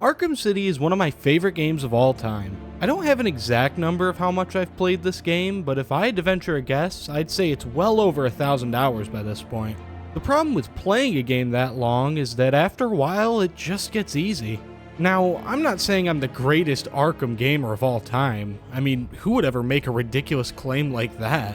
Arkham City is one of my favorite games of all time. I don't have an exact number of how much I've played this game, but if I had to venture a guess, I'd say it's well over 1,000 hours by this point. The problem with playing a game that long is that after a while, it just gets easy. Now, I'm not saying I'm the greatest Arkham gamer of all time. I mean, who would ever make a ridiculous claim like that?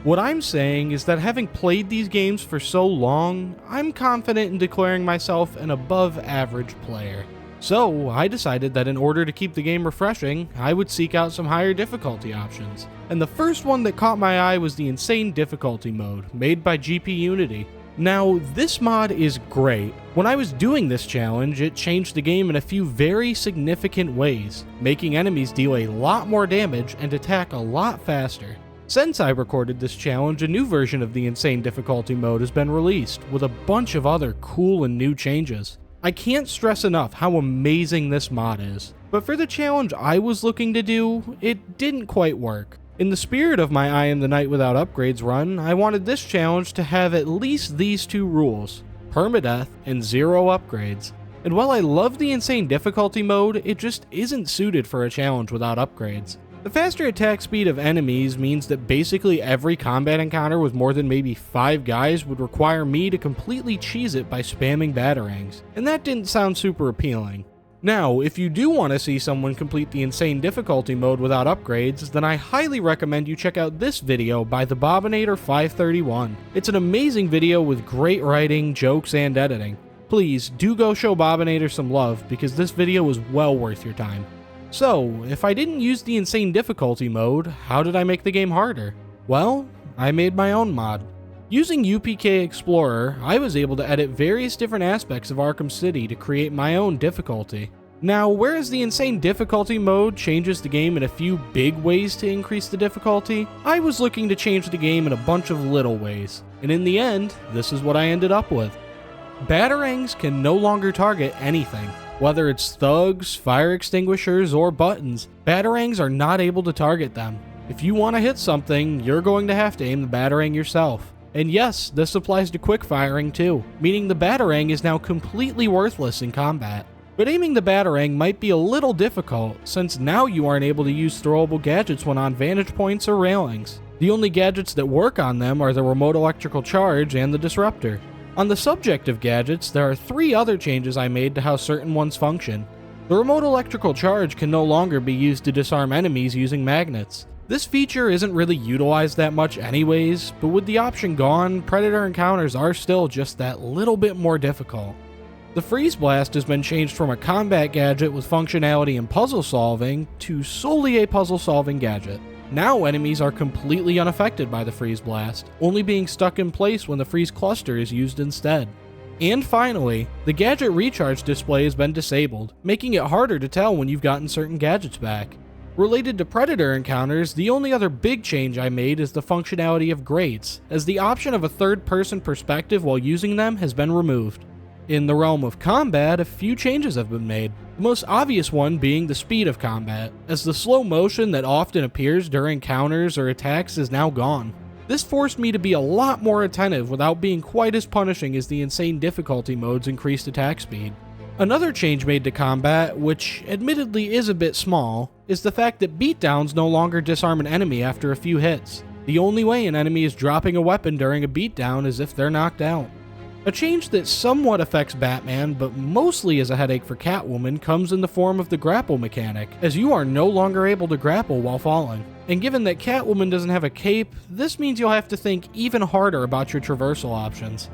What I'm saying is that having played these games for so long, I'm confident in declaring myself an above average player. So, I decided that in order to keep the game refreshing, I would seek out some higher difficulty options. And the first one that caught my eye was the Insane Difficulty mode, made by GPUnity. Now, this mod is great. When I was doing this challenge, it changed the game in a few very significant ways, making enemies deal a lot more damage and attack a lot faster. Since I recorded this challenge, a new version of the Insane Difficulty mode has been released, with a bunch of other cool and new changes. I can't stress enough how amazing this mod is, but for the challenge I was looking to do, it didn't quite work. In the spirit of my I Am the Knight Without Upgrades run, I wanted this challenge to have at least these two rules: permadeath and 0 upgrades. And while I love the Insane Difficulty mode, it just isn't suited for a challenge without upgrades. The faster attack speed of enemies means that basically every combat encounter with more than maybe 5 guys would require me to completely cheese it by spamming batarangs, and that didn't sound super appealing. Now, if you do want to see someone complete the Insane Difficulty mode without upgrades, then I highly recommend you check out this video by the Bobinator 531. It's an amazing video with great writing, jokes, and editing. Please do go show Bobinator some love, because this video was well worth your time. So, if I didn't use the Insane Difficulty mode, how did I make the game harder? Well, I made my own mod. Using UPK Explorer, I was able to edit various different aspects of Arkham City to create my own difficulty. Now, whereas the Insane Difficulty mode changes the game in a few big ways to increase the difficulty, I was looking to change the game in a bunch of little ways. And in the end, this is what I ended up with. Batarangs can no longer target anything. Whether it's thugs, fire extinguishers, or buttons, batarangs are not able to target them. If you want to hit something, you're going to have to aim the batarang yourself. And yes, this applies to quick firing too, meaning the batarang is now completely worthless in combat. But aiming the batarang might be a little difficult, since now you aren't able to use throwable gadgets when on vantage points or railings. The only gadgets that work on them are the remote electrical charge and the disruptor. On the subject of gadgets, there are 3 other changes I made to how certain ones function. The remote electrical charge can no longer be used to disarm enemies using magnets. This feature isn't really utilized that much anyways, but with the option gone, Predator encounters are still just that little bit more difficult. The Freeze Blast has been changed from a combat gadget with functionality and puzzle solving to solely a puzzle solving gadget. Now enemies are completely unaffected by the Freeze Blast, only being stuck in place when the Freeze Cluster is used instead. And finally, the gadget recharge display has been disabled, making it harder to tell when you've gotten certain gadgets back. Related to Predator encounters, the only other big change I made is the functionality of grates, as the option of a third-person perspective while using them has been removed. In the realm of combat, a few changes have been made, the most obvious one being the speed of combat, as the slow motion that often appears during counters or attacks is now gone. This forced me to be a lot more attentive without being quite as punishing as the Insane Difficulty mode's increased attack speed. Another change made to combat, which admittedly is a bit small, is the fact that beatdowns no longer disarm an enemy after a few hits. The only way an enemy is dropping a weapon during a beatdown is if they're knocked out. A change that somewhat affects Batman, but mostly is a headache for Catwoman, comes in the form of the grapple mechanic, as you are no longer able to grapple while falling. And given that Catwoman doesn't have a cape, this means you'll have to think even harder about your traversal options.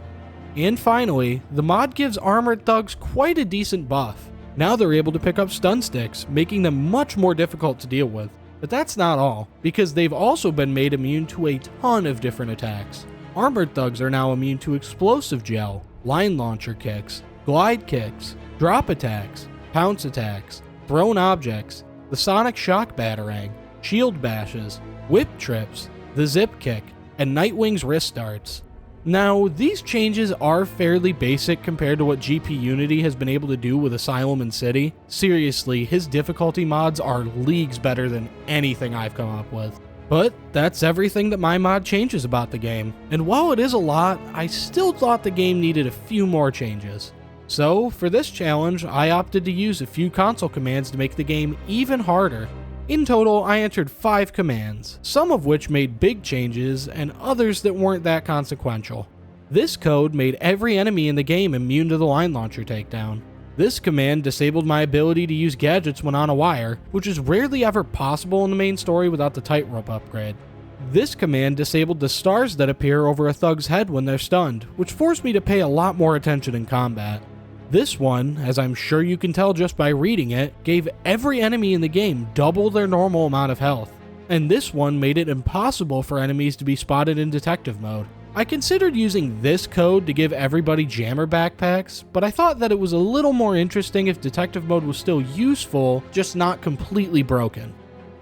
And finally, the mod gives armored thugs quite a decent buff. Now they're able to pick up stun sticks, making them much more difficult to deal with. But that's not all, because they've also been made immune to a ton of different attacks. Armored thugs are now immune to explosive gel, line launcher kicks, glide kicks, drop attacks, pounce attacks, thrown objects, the sonic shock batarang, shield bashes, whip trips, the zip kick, and Nightwing's wrist darts. Now, these changes are fairly basic compared to what GPUnity has been able to do with Asylum and City. Seriously, his difficulty mods are leagues better than anything I've come up with. But that's everything that my mod changes about the game, and while it is a lot, I still thought the game needed a few more changes. So, for this challenge, I opted to use a few console commands to make the game even harder. In total, I entered 5 commands, some of which made big changes, and others that weren't that consequential. This code made every enemy in the game immune to the line launcher takedown. This command disabled my ability to use gadgets when on a wire, which is rarely ever possible in the main story without the tightrope upgrade. This command disabled the stars that appear over a thug's head when they're stunned, which forced me to pay a lot more attention in combat. This one, as I'm sure you can tell just by reading it, gave every enemy in the game double their normal amount of health. And this one made it impossible for enemies to be spotted in detective mode. I considered using this code to give everybody jammer backpacks, but I thought that it was a little more interesting if detective mode was still useful, just not completely broken.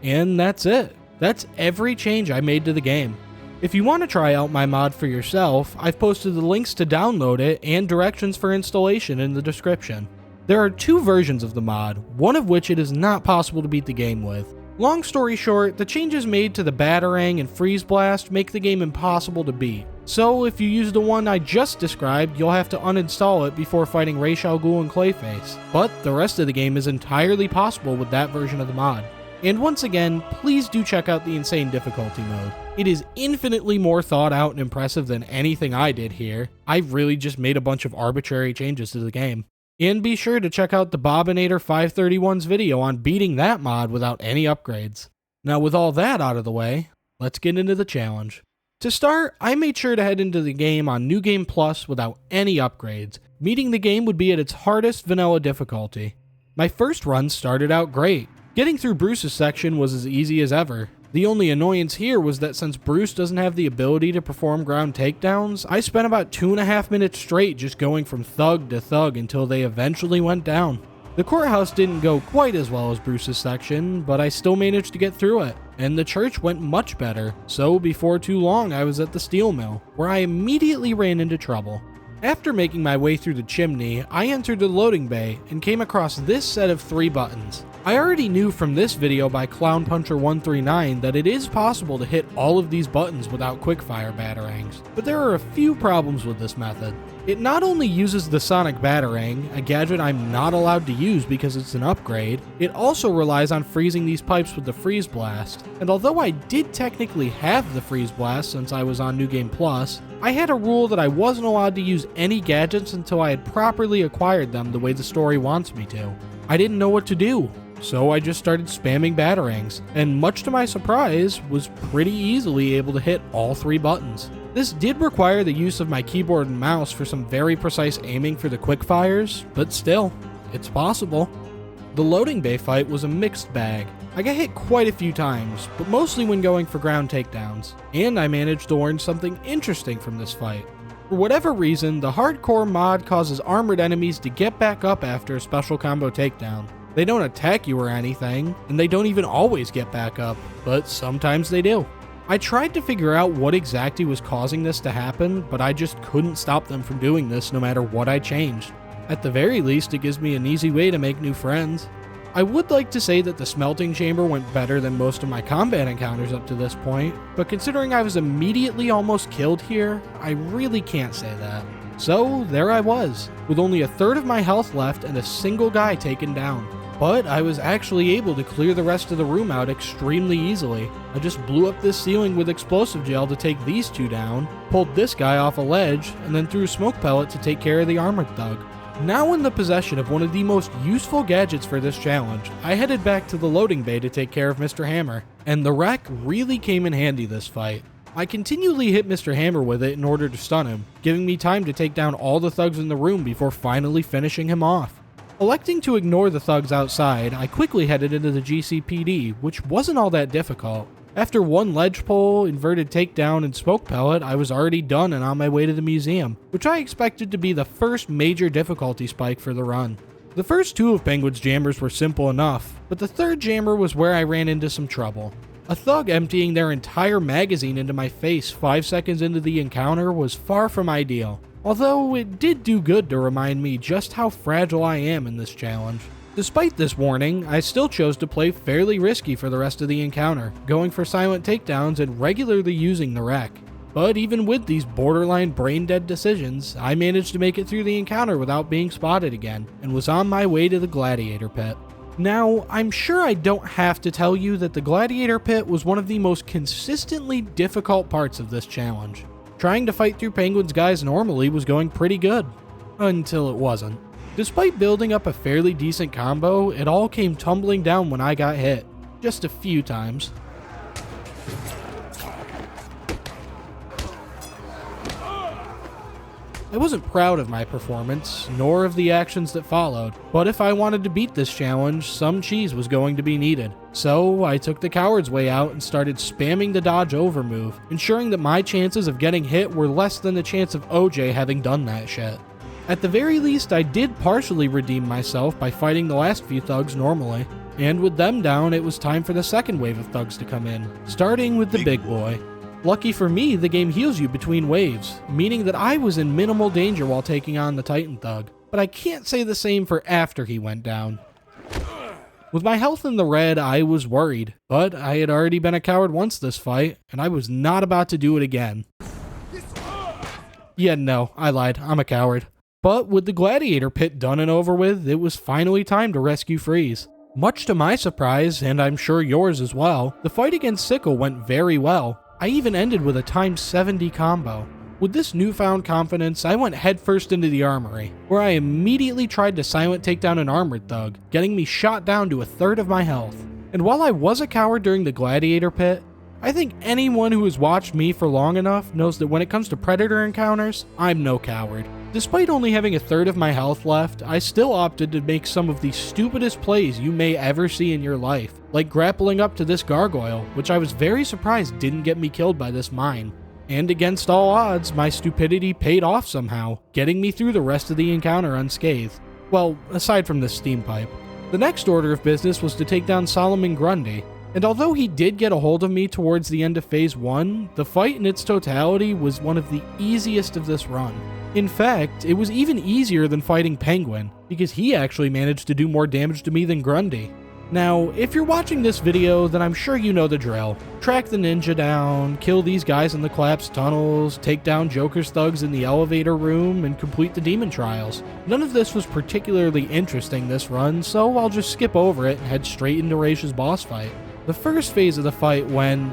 And that's it. That's every change I made to the game. If you want to try out my mod for yourself, I've posted the links to download it and directions for installation in the description. There are 2 versions of the mod, one of which it is not possible to beat the game with. Long story short, the changes made to the batarang and freeze blast make the game impossible to beat. So if you use the one I just described, you'll have to uninstall it before fighting Ghul and Clayface. But the rest of the game is entirely possible with that version of the mod. And once again, please do check out the insane difficulty mode. It is infinitely more thought out and impressive than anything I did here. I really just made a bunch of arbitrary changes to the game. And be sure to check out the Bobinator 531's video on beating that mod without any upgrades. Now with all that out of the way, let's get into the challenge. To start, I made sure to head into the game on New Game Plus without any upgrades. Beating the game would be at its hardest vanilla difficulty. My first run started out great. Getting through Bruce's section was as easy as ever. The only annoyance here was that since Bruce doesn't have the ability to perform ground takedowns, I spent about 2.5 minutes straight just going from thug to thug until they eventually went down. The courthouse didn't go quite as well as Bruce's section, but I still managed to get through it, and the church went much better, so before too long I was at the steel mill, where I immediately ran into trouble. After making my way through the chimney, I entered the loading bay and came across this set of 3 buttons. I already knew from this video by ClownPuncher139 that it is possible to hit all of these buttons without quickfire batarangs, but there are a few problems with this method. It not only uses the sonic batarang, a gadget I'm not allowed to use because it's an upgrade, it also relies on freezing these pipes with the freeze blast, and although I did technically have the freeze blast since I was on New Game Plus, I had a rule that I wasn't allowed to use any gadgets until I had properly acquired them the way the story wants me to. I didn't know what to do, so I just started spamming batarangs, and much to my surprise, was pretty easily able to hit all 3 buttons. This did require the use of my keyboard and mouse for some very precise aiming for the quickfires, but still, it's possible. The loading bay fight was a mixed bag. I got hit quite a few times, but mostly when going for ground takedowns, and I managed to learn something interesting from this fight. For whatever reason, the hardcore mod causes armored enemies to get back up after a special combo takedown. They don't attack you or anything, and they don't even always get back up, but sometimes they do. I tried to figure out what exactly was causing this to happen, but I just couldn't stop them from doing this no matter what I changed. At the very least, it gives me an easy way to make new friends. I would like to say that the smelting chamber went better than most of my combat encounters up to this point, but considering I was immediately almost killed here, I really can't say that. So there I was, with only a third of my health left and a single guy taken down. But I was actually able to clear the rest of the room out extremely easily. I just blew up this ceiling with explosive gel to take these 2 down, pulled this guy off a ledge, and then threw a smoke pellet to take care of the armored thug. Now in the possession of one of the most useful gadgets for this challenge, I headed back to the loading bay to take care of Mr. Hammer, and the wreck really came in handy this fight. I continually hit Mr. Hammer with it in order to stun him, giving me time to take down all the thugs in the room before finally finishing him off. Electing to ignore the thugs outside, I quickly headed into the GCPD, which wasn't all that difficult. After 1 ledge pull, inverted takedown, and smoke pellet, I was already done and on my way to the museum, which I expected to be the first major difficulty spike for the run. The first 2 of Penguin's jammers were simple enough, but the 3rd jammer was where I ran into some trouble. A thug emptying their entire magazine into my face 5 seconds into the encounter was far from ideal, although it did do good to remind me just how fragile I am in this challenge. Despite this warning, I still chose to play fairly risky for the rest of the encounter, going for silent takedowns and regularly using the wreck. But even with these borderline brain-dead decisions, I managed to make it through the encounter without being spotted again, and was on my way to the Gladiator pit. Now, I'm sure I don't have to tell you that the Gladiator pit was one of the most consistently difficult parts of this challenge. Trying to fight through Penguin's guys normally was going pretty good. Until it wasn't. Despite building up a fairly decent combo, it all came tumbling down when I got hit. Just a few times. I wasn't proud of my performance, nor of the actions that followed, but if I wanted to beat this challenge, some cheese was going to be needed. So I took the coward's way out and started spamming the dodge over move, ensuring that my chances of getting hit were less than the chance of OJ having done that shit. At the very least, I did partially redeem myself by fighting the last few thugs normally, and with them down, it was time for the second wave of thugs to come in, starting with the big boy. Lucky for me, the game heals you between waves, meaning that I was in minimal danger while taking on the Titan Thug, but I can't say the same for after he went down. With my health in the red, I was worried, but I had already been a coward once this fight, and I was not about to do it again. Yeah, no, I lied, I'm a coward. But with the Gladiator pit done and over with, it was finally time to rescue Freeze. Much to my surprise, and I'm sure yours as well, the fight against Sickle went very well. I even ended with a times 70 combo. With this newfound confidence, I went headfirst into the armory, where I immediately tried to silent take down an armored thug, getting me shot down to a third of my health. And while I was a coward during the Gladiator pit, I think anyone who has watched me for long enough knows that when it comes to Predator encounters, I'm no coward. Despite only having a third of my health left, I still opted to make some of the stupidest plays you may ever see in your life, like grappling up to this gargoyle, which I was very surprised didn't get me killed by this mine. And against all odds, my stupidity paid off somehow, getting me through the rest of the encounter unscathed. Well, aside from the steam pipe. The next order of business was to take down Solomon Grundy, and although he did get a hold of me towards the end of Phase 1, the fight in its totality was one of the easiest of this run. In fact, it was even easier than fighting Penguin, because he actually managed to do more damage to me than Grundy. Now, if you're watching this video, then I'm sure you know the drill. Track the ninja down, kill these guys in the collapsed tunnels, take down Joker's thugs in the elevator room, and complete the demon trials. None of this was particularly interesting this run, so I'll just skip over it and head straight into Raish's boss fight. The first phase of the fight went.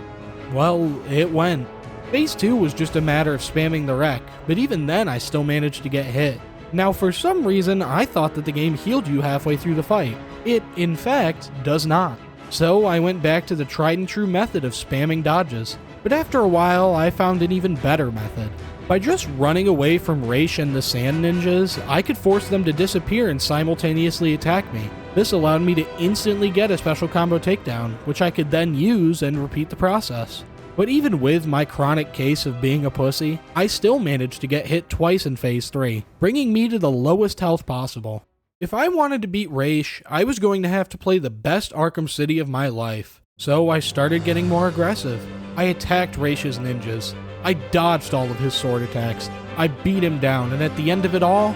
Phase 2 was just a matter of spamming the wreck, but even then I still managed to get hit. Now for some reason I thought that the game healed you halfway through the fight. It, in fact, does not. So I went back to the tried and true method of spamming dodges, but after a while I found an even better method. By just running away from Raish and the Sand Ninjas, I could force them to disappear and simultaneously attack me. This allowed me to instantly get a special combo takedown, which I could then use and repeat the process. But even with my chronic case of being a pussy, I still managed to get hit twice in Phase 3, bringing me to the lowest health possible. If I wanted to beat Raish, I was going to have to play the best Arkham City of my life. So I started getting more aggressive. I attacked Raish's ninjas. I dodged all of his sword attacks. I beat him down, and at the end of it all,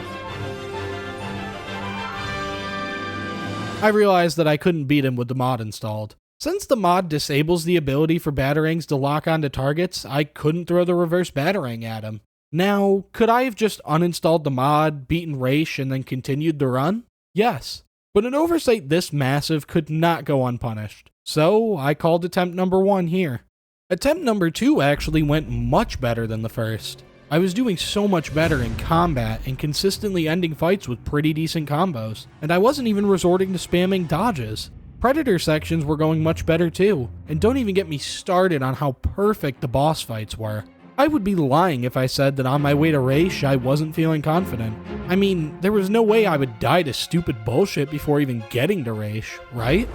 I realized that I couldn't beat him with the mod installed. Since the mod disables the ability for batarangs to lock onto targets, I couldn't throw the reverse batarang at him. Now, could I have just uninstalled the mod, beaten Raish, and then continued the run? Yes. But an oversight this massive could not go unpunished. So, I called attempt number 1 here. Attempt number 2 actually went much better than the first. I was doing so much better in combat and consistently ending fights with pretty decent combos, and I wasn't even resorting to spamming dodges. Predator sections were going much better too, and don't even get me started on how perfect the boss fights were. I would be lying if I said that on my way to Raish I wasn't feeling confident. I mean, there was no way I would die to stupid bullshit before even getting to Raish, right?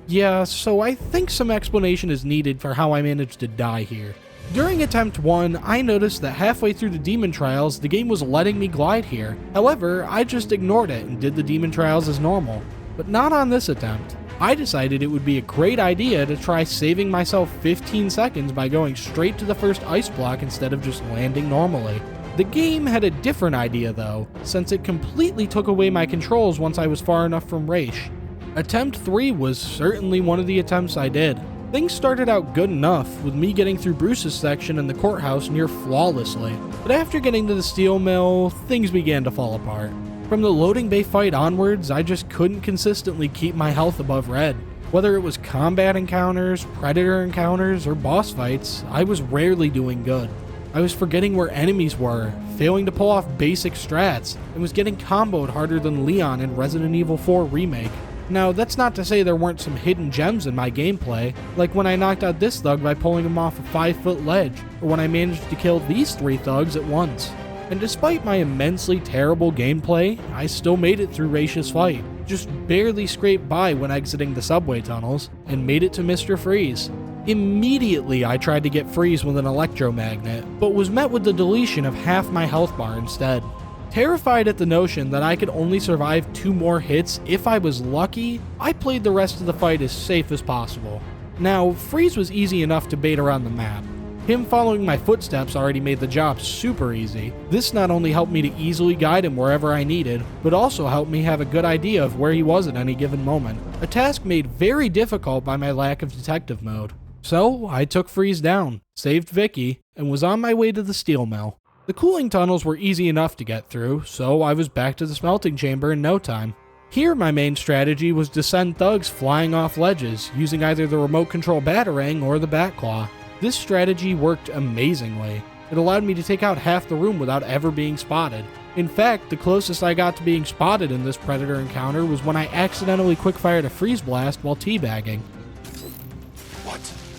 Yeah, so I think some explanation is needed for how I managed to die here. During attempt 1, I noticed that halfway through the demon trials, the game was letting me glide here. However, I just ignored it and did the demon trials as normal. But not on this attempt. I decided it would be a great idea to try saving myself 15 seconds by going straight to the first ice block instead of just landing normally. The game had a different idea though, since it completely took away my controls once I was far enough from Raish. Attempt 3 was certainly one of the attempts I did. Things started out good enough, with me getting through Bruce's section in the courthouse near flawlessly, but after getting to the steel mill, things began to fall apart. From the loading bay fight onwards, I just couldn't consistently keep my health above red. Whether it was combat encounters, predator encounters, or boss fights, I was rarely doing good. I was forgetting where enemies were, failing to pull off basic strats, and was getting comboed harder than Leon in Resident Evil 4 Remake. Now, that's not to say there weren't some hidden gems in my gameplay, like when I knocked out this thug by pulling him off a 5-foot ledge, or when I managed to kill these 3 thugs at once. And despite my immensely terrible gameplay, I still made it through Raish's fight, just barely scraped by when exiting the subway tunnels, and made it to Mr. Freeze. Immediately I tried to get Freeze with an electromagnet, but was met with the deletion of half my health bar instead. Terrified at the notion that I could only survive 2 more hits if I was lucky, I played the rest of the fight as safe as possible. Now, Freeze was easy enough to bait around the map. Him following my footsteps already made the job super easy. This not only helped me to easily guide him wherever I needed, but also helped me have a good idea of where he was at any given moment, a task made very difficult by my lack of detective mode. So, I took Freeze down, saved Vicky, and was on my way to the steel mill. The cooling tunnels were easy enough to get through, so I was back to the smelting chamber in no time. Here my main strategy was to send thugs flying off ledges, using either the remote control batarang or the bat claw. This strategy worked amazingly. It allowed me to take out half the room without ever being spotted. In fact, the closest I got to being spotted in this predator encounter was when I accidentally quick-fired a freeze blast while teabagging.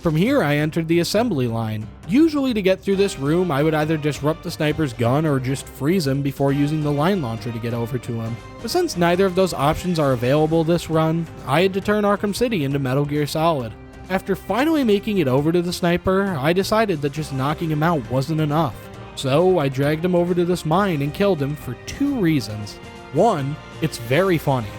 From here, I entered the assembly line. Usually to get through this room, I would either disrupt the sniper's gun or just freeze him before using the line launcher to get over to him. But since neither of those options are available this run, I had to turn Arkham City into Metal Gear Solid. After finally making it over to the sniper, I decided that just knocking him out wasn't enough. So I dragged him over to this mine and killed him for 2 reasons. 1, it's very funny.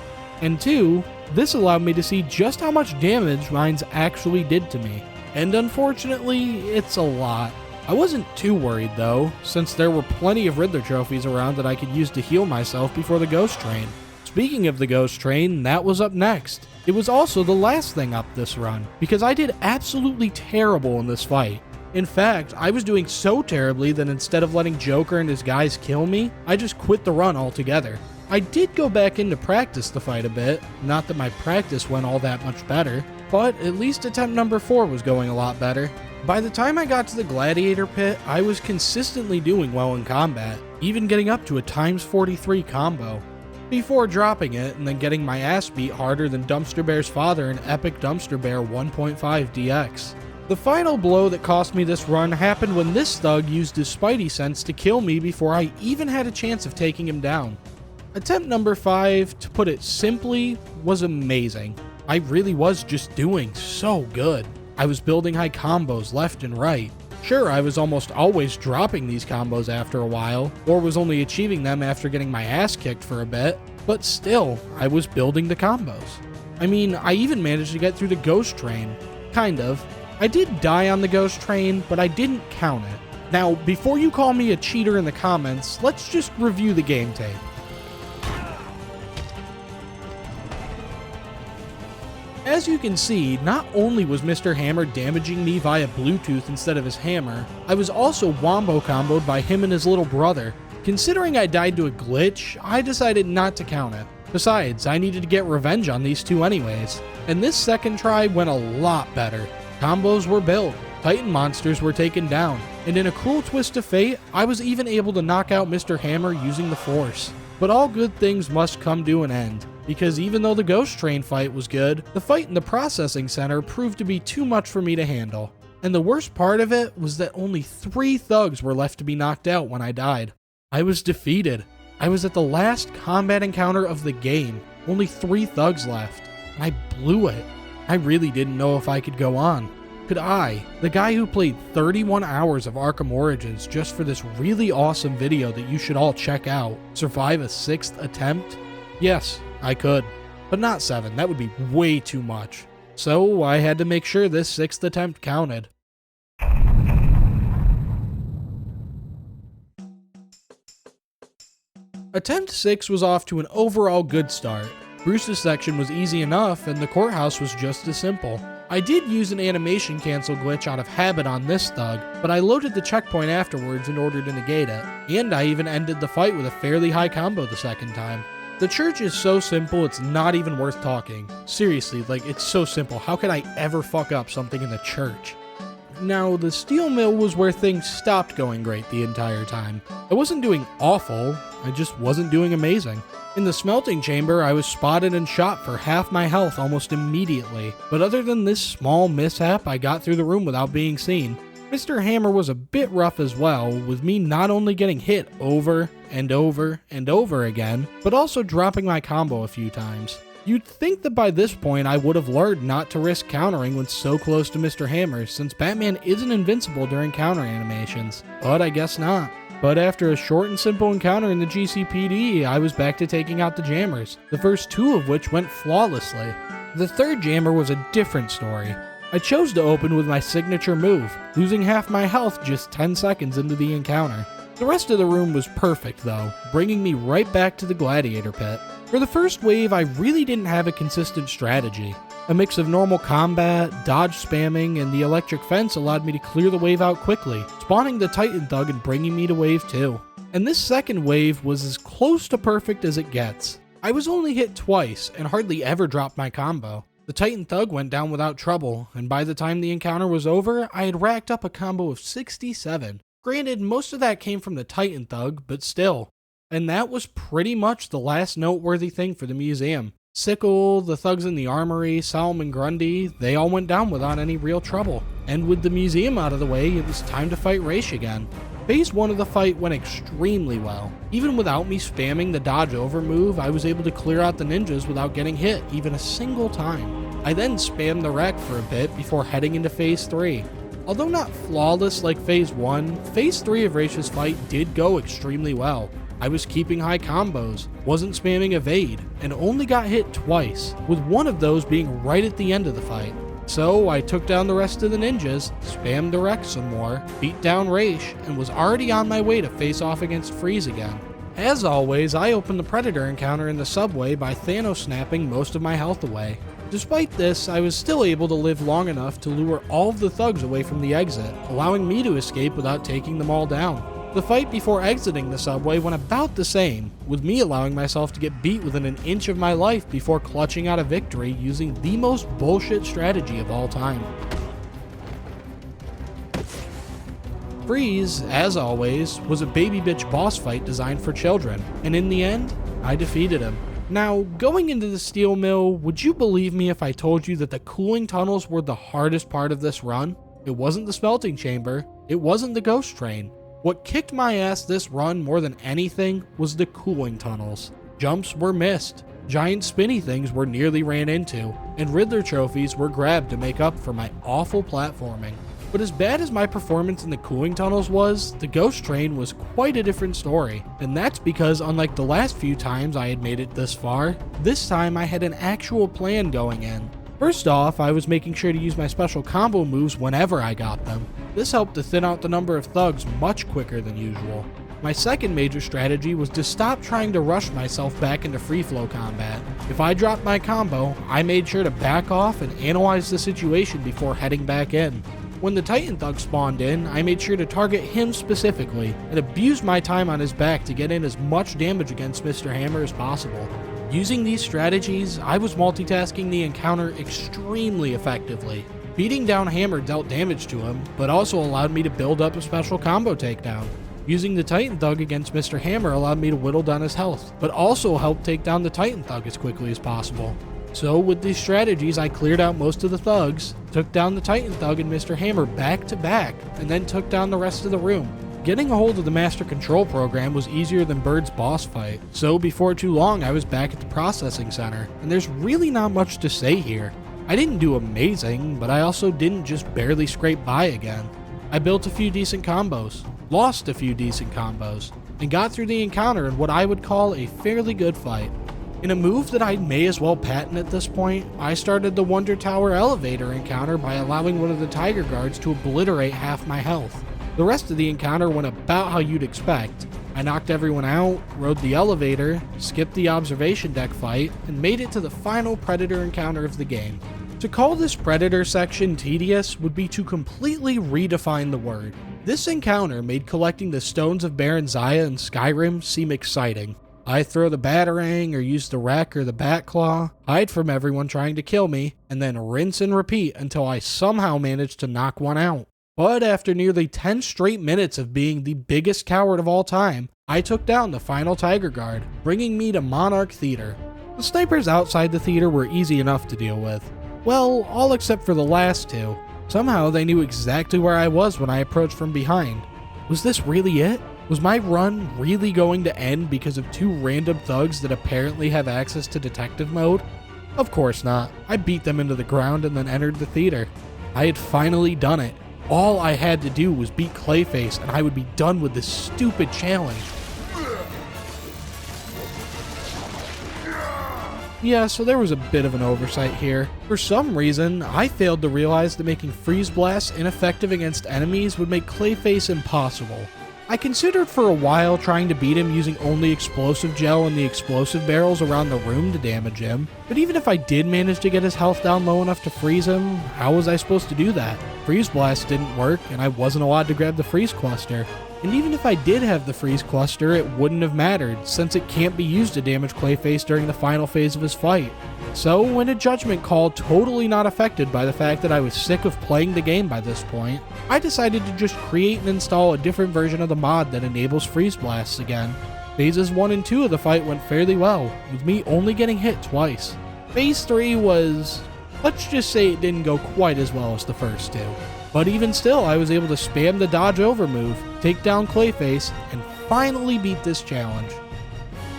And 2, this allowed me to see just how much damage mines actually did to me. And unfortunately, it's a lot. I wasn't too worried though, since there were plenty of Riddler trophies around that I could use to heal myself before the ghost train. Speaking of the ghost train, that was up next. It was also the last thing up this run, because I did absolutely terrible in this fight. In fact, I was doing so terribly that instead of letting Joker and his guys kill me, I just quit the run altogether. I did go back in to practice the fight a bit, not that my practice went all that much better, but at least attempt number 4 was going a lot better. By the time I got to the Gladiator pit, I was consistently doing well in combat, even getting up to a ×43 combo, before dropping it and then getting my ass beat harder than Dumpster Bear's father in Epic Dumpster Bear 1.5 DX. The final blow that cost me this run happened when this thug used his Spidey sense to kill me before I even had a chance of taking him down. Attempt number 5, to put it simply, was amazing. I really was just doing so good. I was building high combos left and right. Sure, I was almost always dropping these combos after a while, or was only achieving them after getting my ass kicked for a bit, but still, I was building the combos. I mean, I even managed to get through the ghost train. Kind of. I did die on the ghost train, but I didn't count it. Now, before you call me a cheater in the comments, let's just review the game tape. As you can see, not only was Mr. Hammer damaging me via Bluetooth instead of his hammer, I was also wombo comboed by him and his little brother. Considering I died to a glitch, I decided not to count it. Besides, I needed to get revenge on these two anyways, and this second try went a lot better. Combos were built, Titan monsters were taken down, and in a cruel twist of fate, I was even able to knock out Mr. Hammer using the Force. But all good things must come to an end, because even though the ghost train fight was good, the fight in the processing center proved to be too much for me to handle. And the worst part of it was that only 3 thugs were left to be knocked out when I died. I was defeated. I was at the last combat encounter of the game, only 3 thugs left, and I blew it. I really didn't know if I could go on. Could I, the guy who played 31 hours of Arkham Origins just for this really awesome video that you should all check out, survive a 6th attempt? Yes, I could, but not 7, that would be way too much. So I had to make sure this 6th attempt counted. Attempt 6 was off to an overall good start. Bruce's section was easy enough, and the courthouse was just as simple. I did use an animation cancel glitch out of habit on this thug, but I loaded the checkpoint afterwards in order to negate it, and I even ended the fight with a fairly high combo the second time. The church is so simple it's not even worth talking. Seriously, like, it's so simple. How could I ever fuck up something in the church? Now, the steel mill was where things stopped going great the entire time. I wasn't doing awful, I just wasn't doing amazing. In the smelting chamber, I was spotted and shot for half my health almost immediately, but other than this small mishap, I got through the room without being seen. Mr. Hammer was a bit rough as well, with me not only getting hit over and over and over again, but also dropping my combo a few times. You'd think that by this point I would have learned not to risk countering when so close to Mr. Hammer, since Batman isn't invincible during counter animations, but I guess not. But after a short and simple encounter in the GCPD, I was back to taking out the jammers, the first two of which went flawlessly. The third jammer was a different story. I chose to open with my signature move, losing half my health just 10 seconds into the encounter. The rest of the room was perfect though, bringing me right back to the Gladiator pit. For the first wave, I really didn't have a consistent strategy. A mix of normal combat, dodge spamming, and the electric fence allowed me to clear the wave out quickly, spawning the Titan Thug and bringing me to wave 2. And this second wave was as close to perfect as it gets. I was only hit twice and hardly ever dropped my combo. The Titan Thug went down without trouble, and by the time the encounter was over, I had racked up a combo of 67. Granted, most of that came from the Titan Thug, but still. And that was pretty much the last noteworthy thing for the museum. Sickle, the thugs in the armory, Solomon Grundy, they all went down without any real trouble. And with the museum out of the way, it was time to fight Raish again. Phase 1 of the fight went extremely well. Even without me spamming the dodge over move, I was able to clear out the ninjas without getting hit even a single time. I then spammed the wreck for a bit before heading into Phase 3. Although not flawless like Phase 1, Phase 3 of Raish's fight did go extremely well. I was keeping high combos, wasn't spamming evade, and only got hit twice, with one of those being right at the end of the fight. So I took down the rest of the ninjas, spammed the wreck some more, beat down Raish, and was already on my way to face off against Freeze again. As always, I opened the Predator encounter in the subway by Thanos snapping most of my health away. Despite this, I was still able to live long enough to lure all of the thugs away from the exit, allowing me to escape without taking them all down. The fight before exiting the subway went about the same, with me allowing myself to get beat within an inch of my life before clutching out a victory using the most bullshit strategy of all time. Freeze, as always, was a baby bitch boss fight designed for children, and in the end, I defeated him. Now, going into the steel mill, would you believe me if I told you that the cooling tunnels were the hardest part of this run? It wasn't the smelting chamber, it wasn't the ghost train. What kicked my ass this run more than anything was the cooling tunnels. Jumps were missed, giant spinny things were nearly ran into, and Riddler trophies were grabbed to make up for my awful platforming. But as bad as my performance in the cooling tunnels was, the ghost train was quite a different story. And that's because unlike the last few times I had made it this far, this time I had an actual plan going in. First off, I was making sure to use my special combo moves whenever I got them. This helped to thin out the number of thugs much quicker than usual. My second major strategy was to stop trying to rush myself back into free flow combat. If I dropped my combo, I made sure to back off and analyze the situation before heading back in. When the Titan Thug spawned in, I made sure to target him specifically and abused my time on his back to get in as much damage against Mr. Hammer as possible. Using these strategies, I was multitasking the encounter extremely effectively. Beating down Hammer dealt damage to him, but also allowed me to build up a special combo takedown. Using the Titan Thug against Mr. Hammer allowed me to whittle down his health, but also helped take down the Titan Thug as quickly as possible. So with these strategies, I cleared out most of the thugs, took down the Titan Thug and Mr. Hammer back to back, and then took down the rest of the room. Getting a hold of the Master Control program was easier than Bird's boss fight, so before too long I was back at the processing center, and there's really not much to say here. I didn't do amazing, but I also didn't just barely scrape by again. I built a few decent combos, lost a few decent combos, and got through the encounter in what I would call a fairly good fight. In a move that I may as well patent at this point, I started the Wonder Tower elevator encounter by allowing one of the Tiger Guards to obliterate half my health. The rest of the encounter went about how you'd expect. I knocked everyone out, rode the elevator, skipped the observation deck fight, and made it to the final Predator encounter of the game. To call this Predator section tedious would be to completely redefine the word. This encounter made collecting the Stones of Baron Zaya in Skyrim seem exciting. I throw the batarang or use the wreck or the bat claw, hide from everyone trying to kill me, and then rinse and repeat until I somehow manage to knock one out. But after nearly 10 straight minutes of being the biggest coward of all time, I took down the final Tiger Guard, bringing me to Monarch Theater. The snipers outside the theater were easy enough to deal with. Well, all except for the last two. Somehow they knew exactly where I was when I approached from behind. Was this really it? Was my run really going to end because of two random thugs that apparently have access to detective mode? Of course not. I beat them into the ground and then entered the theater. I had finally done it. All I had to do was beat Clayface and I would be done with this stupid challenge. Yeah, so there was a bit of an oversight here. For some reason, I failed to realize that making Freeze Blast ineffective against enemies would make Clayface impossible. I considered for a while trying to beat him using only explosive gel and the explosive barrels around the room to damage him, but even if I did manage to get his health down low enough to freeze him, how was I supposed to do that? Freeze Blast didn't work, and I wasn't allowed to grab the Freeze Cluster. And even if I did have the Freeze Cluster, it wouldn't have mattered, since it can't be used to damage Clayface during the final phase of his fight. So, in a judgment call totally not affected by the fact that I was sick of playing the game by this point, I decided to just create and install a different version of the mod that enables Freeze Blasts again. Phases 1 and 2 of the fight went fairly well, with me only getting hit twice. Phase 3 was... let's just say it didn't go quite as well as the first two. But even still, I was able to spam the dodge over move, take down Clayface, and finally beat this challenge.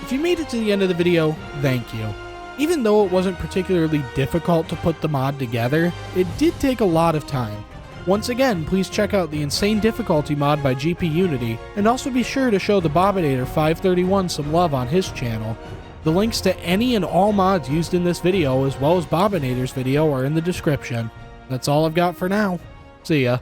If you made it to the end of the video, thank you. Even though it wasn't particularly difficult to put the mod together, it did take a lot of time. Once again, please check out the Insane Difficulty mod by GPUnity, and also be sure to show the Bobinator 531 some love on his channel. The links to any and all mods used in this video, as well as Bobinator's video, are in the description. That's all I've got for now. See ya.